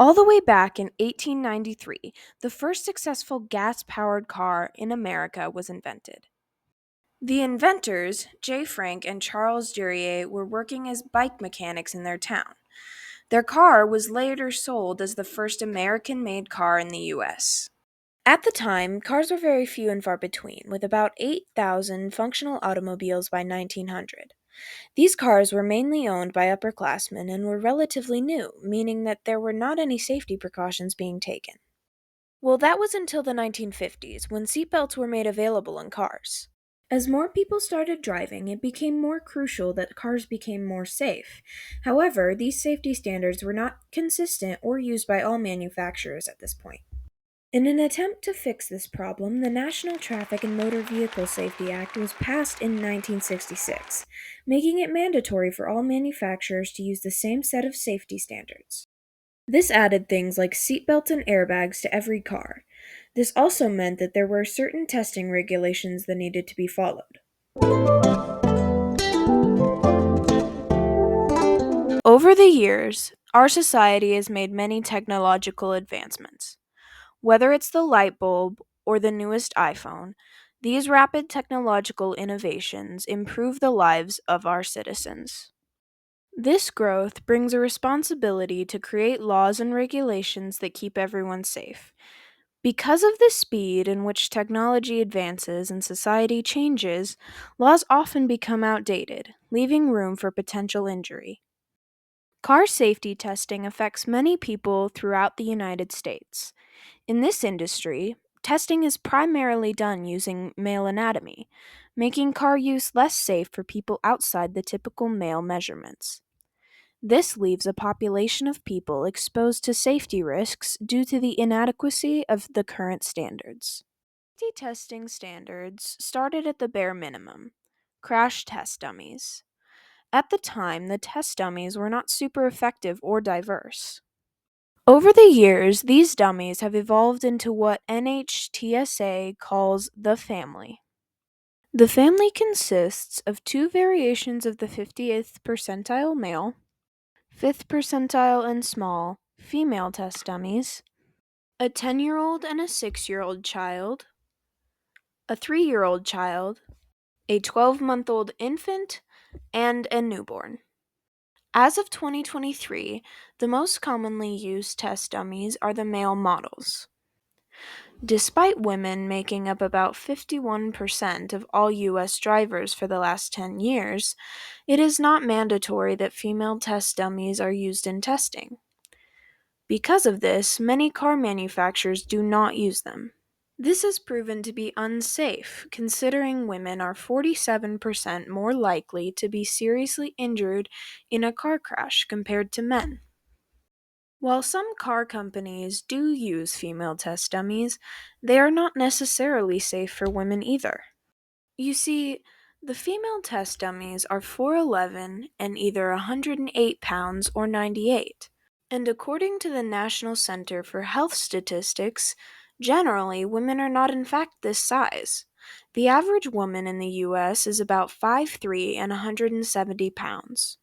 All the way back in 1893, the first successful gas-powered car in America was invented. The inventors, J. Frank and Charles Duryea, were working as bike mechanics in their town. Their car was later sold as the first American-made car in the US. At the time, cars were very few and far between, with about 8,000 functional automobiles by 1900. These cars were mainly owned by upperclassmen and were relatively new, meaning that there were not any safety precautions being taken. Well, that was until the 1950s, when seatbelts were made available in cars. As more people started driving, it became more crucial that cars became more safe. However, these safety standards were not consistent or used by all manufacturers at this point. In an attempt to fix this problem, the National Traffic and Motor Vehicle Safety Act was passed in 1966, making it mandatory for all manufacturers to use the same set of safety standards. This added things like seatbelts and airbags to every car. This also meant that there were certain testing regulations that needed to be followed. Over the years, our society has made many technological advancements. Whether it's the light bulb or the newest iPhone, these rapid technological innovations improve the lives of our citizens. This growth brings a responsibility to create laws and regulations that keep everyone safe. Because of the speed in which technology advances and society changes, laws often become outdated, leaving room for potential injury. Car safety testing affects many people throughout the United States. In this industry, testing is primarily done using male anatomy, making car use less safe for people outside the typical male measurements. This leaves a population of people exposed to safety risks due to the inadequacy of the current standards. Safety testing standards started at the bare minimum: crash test dummies. At the time, the test dummies were not super effective or diverse. Over the years, these dummies have evolved into what NHTSA calls the family. The family consists of two variations of the 50th percentile male, 5th percentile and small female test dummies, a 10-year-old and a 6-year-old child, a 3-year-old child, a 12-month-old infant, and a newborn. As of 2023, the most commonly used test dummies are the male models. Despite women making up about 51% of all U.S. drivers for the last 10 years, it is not mandatory that female test dummies are used in testing. Because of this, many car manufacturers do not use them. This has proven to be unsafe, considering women are 47% more likely to be seriously injured in a car crash compared to men. While some car companies do use female test dummies, they are not necessarily safe for women either. You see, the female test dummies are 4'11" and either 108 pounds or 98. And according to the National Center for Health Statistics, generally women are not in fact this size. The average woman in the US is about 5'3" and 170 pounds.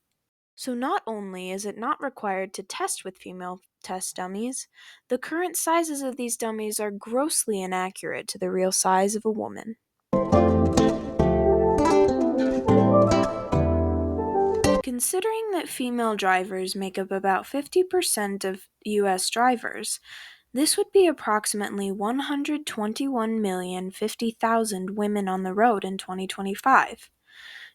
So not only is it not required to test with female test dummies, the current sizes of these dummies are grossly inaccurate to the real size of a woman. Considering that female drivers make up about 50% of US drivers, this would be approximately 121,050,000 women on the road in 2025.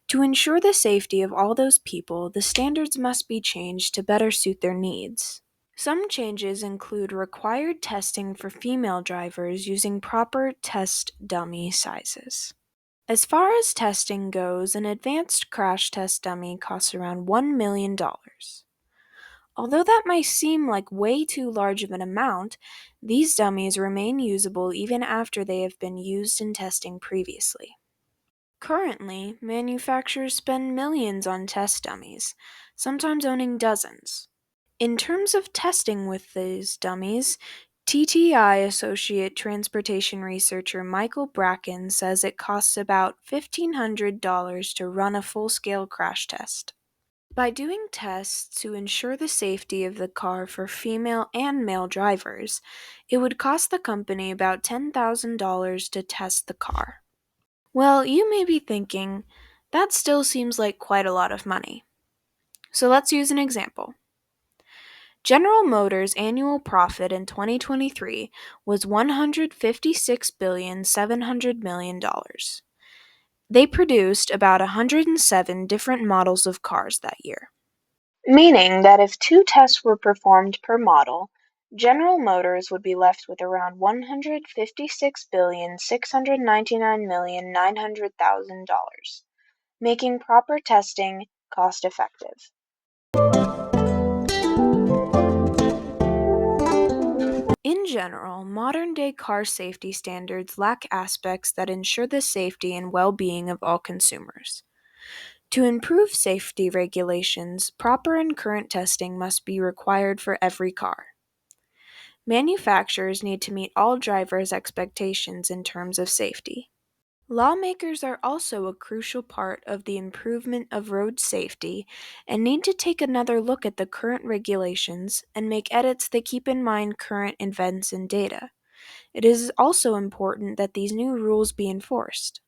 To ensure the safety of all those people, the standards must be changed to better suit their needs. Some changes include required testing for female drivers using proper test dummy sizes. As far as testing goes, an advanced crash test dummy costs around $1 million. Although that might seem like way too large of an amount, these dummies remain usable even after they have been used in testing previously. Currently, manufacturers spend millions on test dummies, sometimes owning dozens. In terms of testing with these dummies, TTI Associate Transportation Researcher Michael Bracken says it costs about $1,500 to run a full-scale crash test. By doing tests to ensure the safety of the car for female and male drivers, it would cost the company about $10,000 to test the car. Well, you may be thinking, that still seems like quite a lot of money. So let's use an example. General Motors' annual profit in 2023 was $156,700,000,000. They produced about 107 different models of cars that year. Meaning that if 2 tests were performed per model, General Motors would be left with around $156,699,900,000, making proper testing cost effective. In general, modern day car safety standards lack aspects that ensure the safety and well being of all consumers. To improve safety regulations, proper and current testing must be required for every car. Manufacturers need to meet all drivers' expectations in terms of safety. Lawmakers are also a crucial part of the improvement of road safety and need to take another look at the current regulations and make edits that keep in mind current events and data. It is also important that these new rules be enforced.